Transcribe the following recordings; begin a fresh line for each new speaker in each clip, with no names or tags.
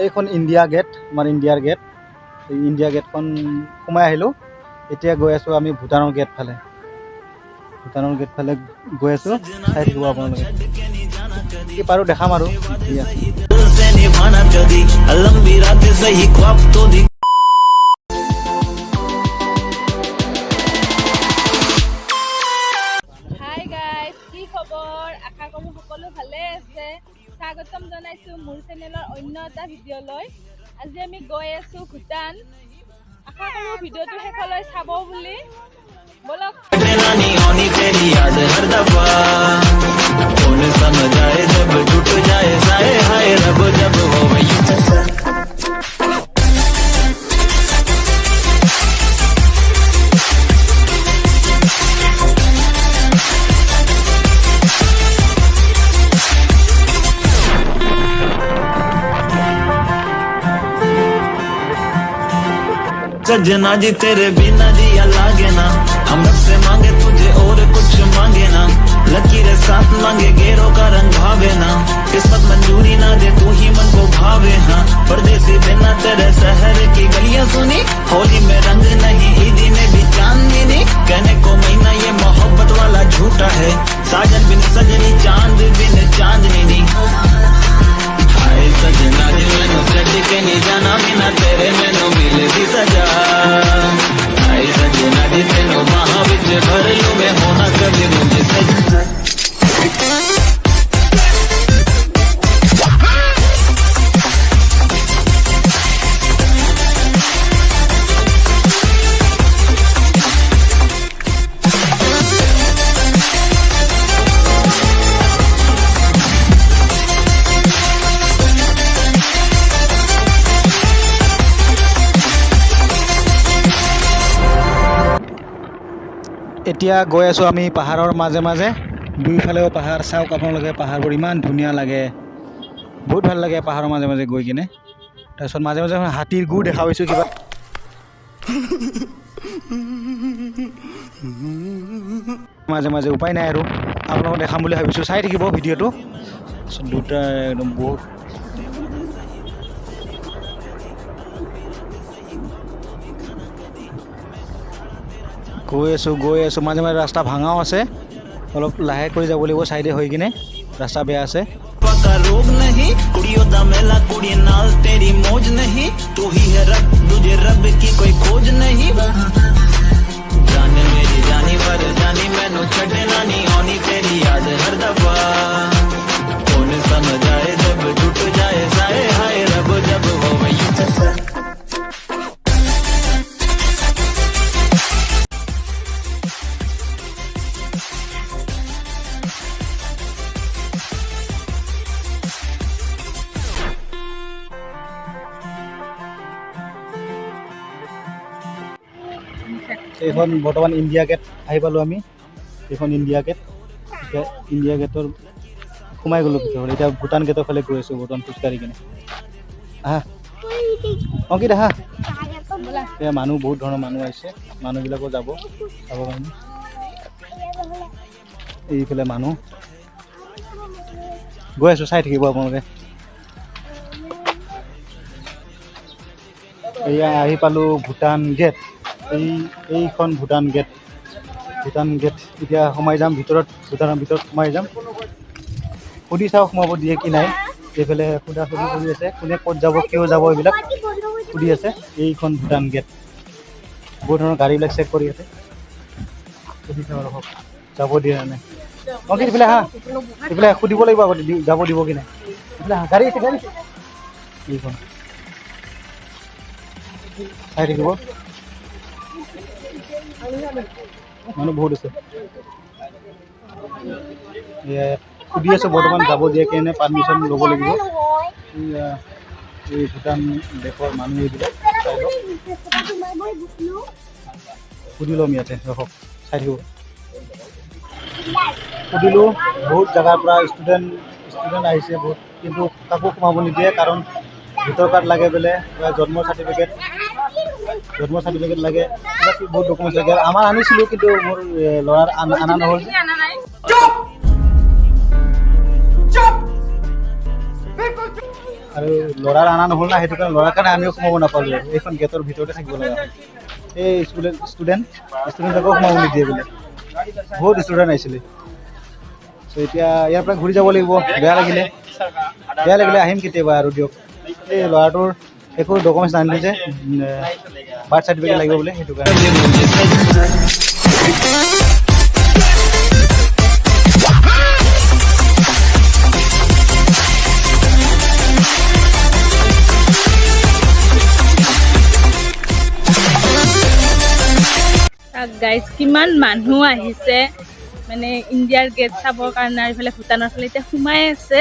এইখন India gate, আমাৰ ইণ্ডিয়াৰ গেট। এই ইণ্ডিয়া গেটখন সোমাই আহিলোঁ। এতিয়া গৈ আছোঁ আমি ভূটানৰ গেট ফালে। ভূটানৰ গেট ফালে গৈ আছোঁ, চাই থাকিব আপোনালোকে। কি পাৰোঁ দেখাম আৰু।
হাই গাইজ, কি খবৰ? আশা কৰোঁ সকলো ভালে আছে। স্বাগতম জনাইছোঁ মোৰ চেনেলৰ অন্য এটা ভিডিঅ'লৈ। আজি আমি গৈ আছোঁ ভূটান। আশা কৰোঁ ভিডিঅ'টো শেষলৈ চাব বুলি। বলক।
सजना जी तेरे बिना जिया लागे ना, हम रब से मांगे तुझे और कुछ मांगे ना। लकीरें साथ मांगे गेरों का रंग भावे ना, किस्मत मंजूरी ना दे तू ही मन को भावे। हाँ परदेसी बिना तेरे शहर की गलियां सुनी, होली में रंग नहीं ईदी में भी चांदनी। कहने को महीना ये मोहब्बत वाला झूठा है, साजन बिन सजनी चांद बिन चांदनी नी। हाय सजना जी मैनू छड्ड के नहीं जाना, बिना तेरे मैनू मिलदी सजा। हाय सजना जी तेनू बाहां विच भर लूं मैं, होना कभी मुझे सजना।
এতিয়া গৈ আছোঁ আমি পাহাৰৰ মাজে মাজে। দুইফালেও পাহাৰ, চাওক আপোনালোকে পাহাৰবোৰ ইমান ধুনীয়া লাগে। বহুত ভাল লাগে পাহাৰৰ মাজে মাজে গৈ কিনে। তাৰপিছত মাজে মাজে হাতীৰ গু দেখা পাইছোঁ কিবা। মাজে মাজে উপায় নাই আৰু আপোনালোকক দেখাম বুলি ভাবিছোঁ, চাই থাকিব ভিডিঅ'টো। দুটা একদম বহুত গৈ আছোঁ মাজে মাজে ৰাস্তা ভাঙাও আছে, অলপ লাহে কৰি যাব লাগিব চাইডে হৈ কিনে, ৰাস্তা বেয়া আছে।
का रोग नहीं कुड़ियों दा मेला, कुड़ी नाल तेरी मौज नहीं। तू ही है रब, तुझे रब की कोई खोज नहीं। जाने मेरी जानी पर जानी, मैनू छड्डना नहीं आनी तेरी याद हर दफा। कौन समझ आए जब टूट जाए साए, हाय रब जब हो वही जैसा।
এইখন বৰ্তমান ইণ্ডিয়া গেট আহি পালোঁ আমি। এইখন ইণ্ডিয়া গেট। এতিয়া ইণ্ডিয়া গেটৰ সোমাই গ'লোঁ ভিতৰত। এতিয়া ভূটান গেটৰ ফালে গৈ আছোঁ বৰ্তমান খোজকাঢ়ি কিনে। আহা অংকিত আহা। এতিয়া মানুহ, বহুত ধৰণৰ মানুহ আহিছে, মানুহবিলাকো যাব চাবৰ কাৰণে। এইফালে মানুহ গৈ আছোঁ, চাই থাকিব আপোনালোকে। এয়া আহি পালোঁ ভূটান গেট। এইখন ভূটান গেট। এতিয়া সোমাই যাম ভিতৰত, ভূটানৰ ভিতৰত সোমাই যাম। সুধি চাওঁ সোমাব দিয়ে কি নাই। এইফালে সুধি কৰি আছে, কোনে ক'ত যাব, কিয় যাব, এইবিলাক সুধি আছে। এইখন ভূটান গেট। বহুত ধৰণৰ গাড়ীবিলাক চেক কৰি আছে। সুধি চাওঁ ৰখক, যাব দিয়ে নাই। অঁ কি এইফালে হা, এইফালে সুধিব লাগিব আগতে যাব দিব কি নাই। এইফালে হা, গাড়ী আছে। এইখন চাই থাকিব, মানুহ বহুত আছে। সুধি আছোঁ বৰ্তমান যাব দিয়ে কেনে, পাৰ্মিশ্যন ল'ব লাগিব। এই ভূটান দেশৰ মানুহ এইবিলাক সুধি ল'ম ইয়াতে, ৰখক চাই থাকিব। সুধিলোঁ, বহুত জেগাৰ পৰা ষ্টুডেণ্ট আহিছে বহুত, কিন্তু কাকো সোমাব নিদিয়ে, কাৰণ ভোটাৰ কাৰ্ড লাগে বোলে, জন্ম চাৰ্টিফিকেট লাগে, বহুত ডকুমেণ্টছ লাগে। আমাৰ আনিছিলোঁ, কিন্তু মোৰ ল'ৰাৰ আনা নহ'ল। আৰু ল'ৰাৰ অনা নহ'ল না, সেইটো কাৰণে ল'ৰাৰ কাৰণে আমিও সোমাব নাপালোঁ আৰু এইখন গেটৰ ভিতৰতে থাকিব লগা হ'ল। এই ষ্টুডেণ্টবিলাকো সোমাব নিদিয়ে বোলে, বহুত ষ্টুডেণ্ট আহিছিলে। চ' এতিয়া ইয়াৰ পৰা ঘূৰি যাব লাগিব। বেয়া লাগিলে আহিম কেতিয়াবা আৰু দিয়ক। এই ল'ৰাটোৰ একো ডকুমেণ্টছ নানিলে যে, বাৰ্থ চাৰ্টিফিকেট লাগিব বোলে, সেইটো কাৰণে।
গাইজ কিমান মানুহ আহিছে মানে ইণ্ডিয়াৰ গেট চাবৰ কাৰণে, আৰু ইফালে ভূটানৰ ফালে এতিয়া সোমাই আছে।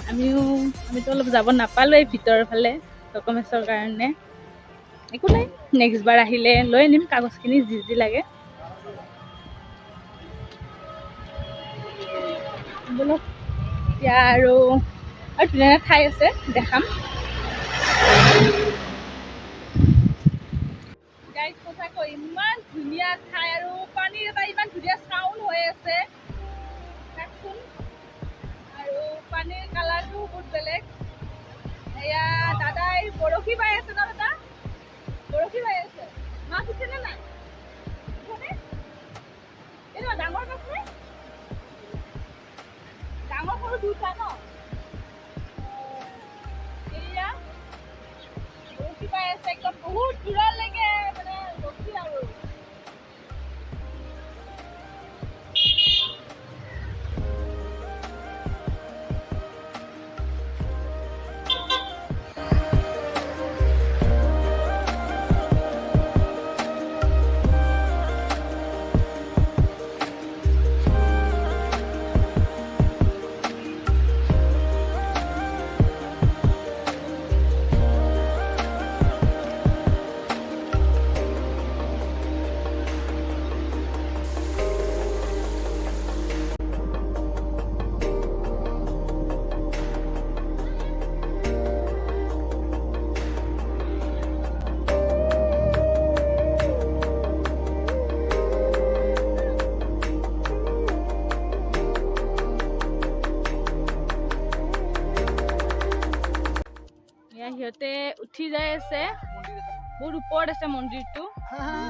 আমিতো অলপ যাব নাপালোঁ এই ভিতৰৰ ফালে ডকুমেণ্টছৰ কাৰণে। একো নাই, নেক্সট বাৰ আহিলে লৈ আনিম কাগজখিনি যি লাগে। বলক এতিয়া আৰু ধুনীয়া ঠাই আছে দেখাম। সঁচাকৈ ইমান ধুনীয়া ঠাই, আৰু পানীৰ এটা ইমান ধুনীয়া চাউণ্ড হৈ আছে চাওকচোন, আৰু পানীৰ কালাৰটো বহুত বেলেগ। এয়া দাদাই বৰশী বাই আছে ন, দাদা বৰশী বাই আছে। মাছ উঠেনে নাই? এইটো ডাঙৰ মাছ নে? ডাঙৰ সৰু দুটা ন? এয়া বৰশী বাই আছে একদম বহুত দূৰলৈকে, মানে ৰখি আৰু সিহঁতে উঠি যাই আছে, বহুত ওপৰত আছে মন্দিৰটো,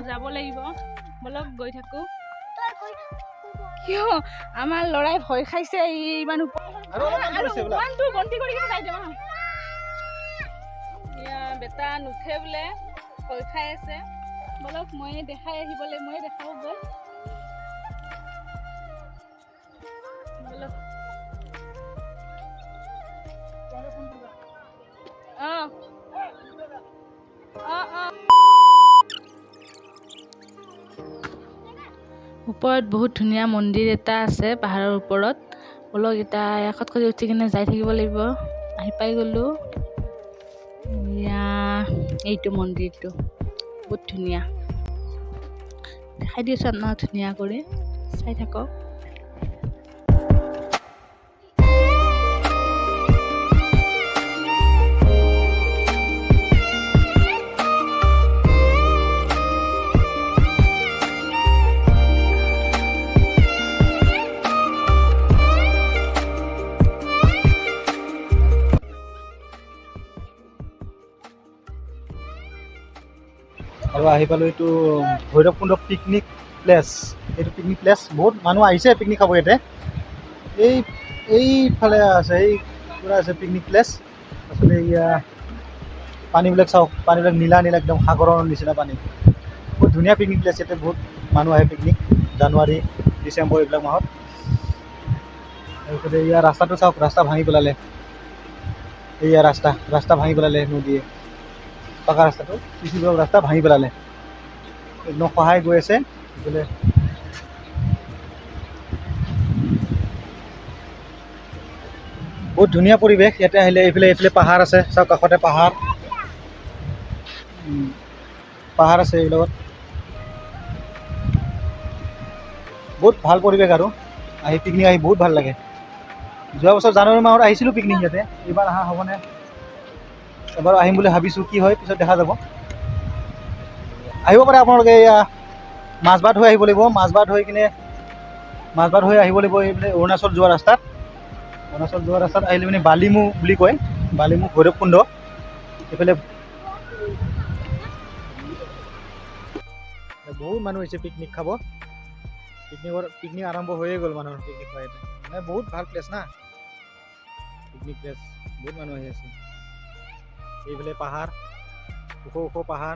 যাব লাগিব। বলক গৈ থাকো। কিয় আমাৰ ল'ৰাই ভয় খাইছে, ইমান বেটা নুঠে বোলে, ভয় খাই আছে। বলক ময়ে দেখাই আহিব লাগিব, ময়ে দেখাব গৈ। বলক ওপৰত বহুত ধুনীয়া মন্দিৰ এটা আছে পাহাৰৰ ওপৰত। বলক এতিয়া এশত কৰি উঠি কিনে যাই থাকিব লাগিব। আহি পাই গ'লোঁ। এইটো মন্দিৰটো বহুত ধুনীয়া, দেখাই দিছোঁ আপোনাক ধুনীয়া কৰি, চাই থাকক।
আৰু আহি পালোঁ এইটো ভৈৰৱকুণ্ড পিকনিক প্লেচ। এইটো পিকনিক প্লেচ, বহুত মানুহ আহিছে পিকনিক খাব ইয়াতে। এইফালে আছে, এই পুৰা আছে পিকনিক প্লেচ। আচলতে এয়া পানীবিলাক চাওক, পানীবিলাক নীলা নীলা একদম সাগৰৰ নিচিনা পানী। বহুত ধুনীয়া পিকনিক প্লেচ, ইয়াতে বহুত মানুহ আহে পিকনিক, জানুৱাৰী ডিচেম্বৰ এইবিলাক মাহত। তাৰপিছতে ইয়াৰ ৰাস্তাটো চাওক, ৰাস্তা ভাঙি পেলালে। এয়া ৰাস্তা ভাঙি পেলালে নদীয়ে, পাকা ৰাস্তাটো, চিচি ব্লক ৰাস্তা ভাঙি পেলালে, একদম সহায় গৈ আছে। বোলে বহুত ধুনীয়া পৰিৱেশ ইয়াতে আহিলে। এইফালে পাহাৰ আছে, চাওক কাষতে পাহাৰ আছে। এইবিলাকত বহুত ভাল পৰিৱেশ, আৰু পিকনিক আহি বহুত ভাল লাগে। যোৱা বছৰ জানুৱাৰী মাহত আহিছিলোঁ পিকনিক ইয়াতে, এইবাৰ অহা হ'বনে? এবাৰ আহিম বুলি ভাবিছোঁ, কি হয় পিছত দেখা যাব। আহিব পাৰে আপোনালোকে। এয়া মাজবাট হৈ আহিব লাগিব, মাজবাট হৈ আহিব লাগিব এইফালে অৰুণাচল যোৱা ৰাস্তাত। অৰুণাচল যোৱা ৰাস্তাত আহিলে মানে বালিমু বুলি কয়, বালিমু ভৈৰৱকুণ্ড। এইফালে বহুত মানুহ হৈছে পিকনিক খাব। পিকনিক আৰম্ভ হৈয়ে গ'ল মানুহৰ পিকনিক খোৱা এটা মানে বহুত ভাল প্লেচ না, পিকনিক প্লেচ বহুত মানুহ আহি আছে। এইফালে পাহাৰ, ওখ ওখ পাহাৰ,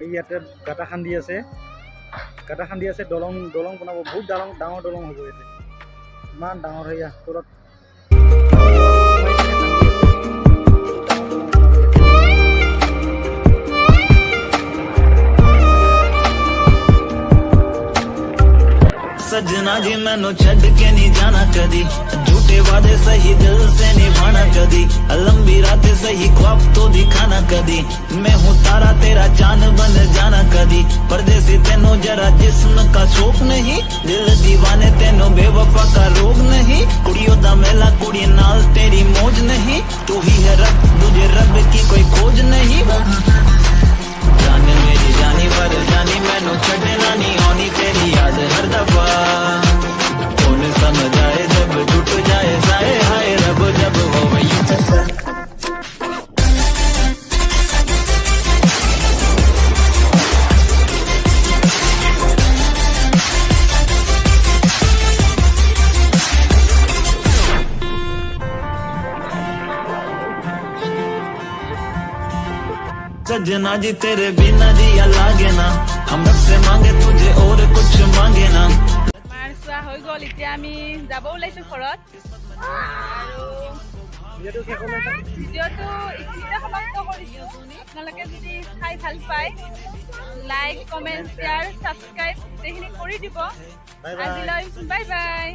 এই ইয়াতে গাঁটা খান্দি আছে, দলং বনাব, বহুত ডাঙৰ দলং হ'ব ইয়াতে, ইমান ডাঙৰ সেয়া তলত
सजना जी मैनू छड़ के नहीं जाना कदी, झूठे वादे सही दिल से निभाना कदी, लंबी रातें सही ख्वाब तो दिखाना कदी, मैं हूँ तारा तेरा चांद बन जाना कदी, परदेसी तेनों जरा जिस्म का शौक नहीं, दिल दीवाने तेनों बेवफा का रोग नहीं, कुड़ियों दा मेला कुड़ी नाल तेरी मौज नहीं, तू ही है रब तुझे रब की कोई खोज नहीं, जाने मेरी जानी पर जानी मैनू छड़ना नहीं आनी तेरी याद हर दफा, कौन समझ आए जब टूट जाए साए हाय रब जब हो वही सजना जी तेरे बिना जिया लागे ना, हम रब से मांगे तुझे और कुछ मांगे ना।
মাৰ চোৱা হৈ গ'ল, এতিয়া আমি যাব ওলাইছোঁ ঘৰত। আৰু ভিডিঅ'টো এইখিনিতে সমাপ্ত কৰিছোঁ। আপোনালোকে যদি চাই ভাল পায় লাইক, কমেণ্ট, শ্বেয়াৰ, ছাবস্ক্ৰাইব গোটেইখিনি কৰি দিব। আজিলৈ বাই বাই।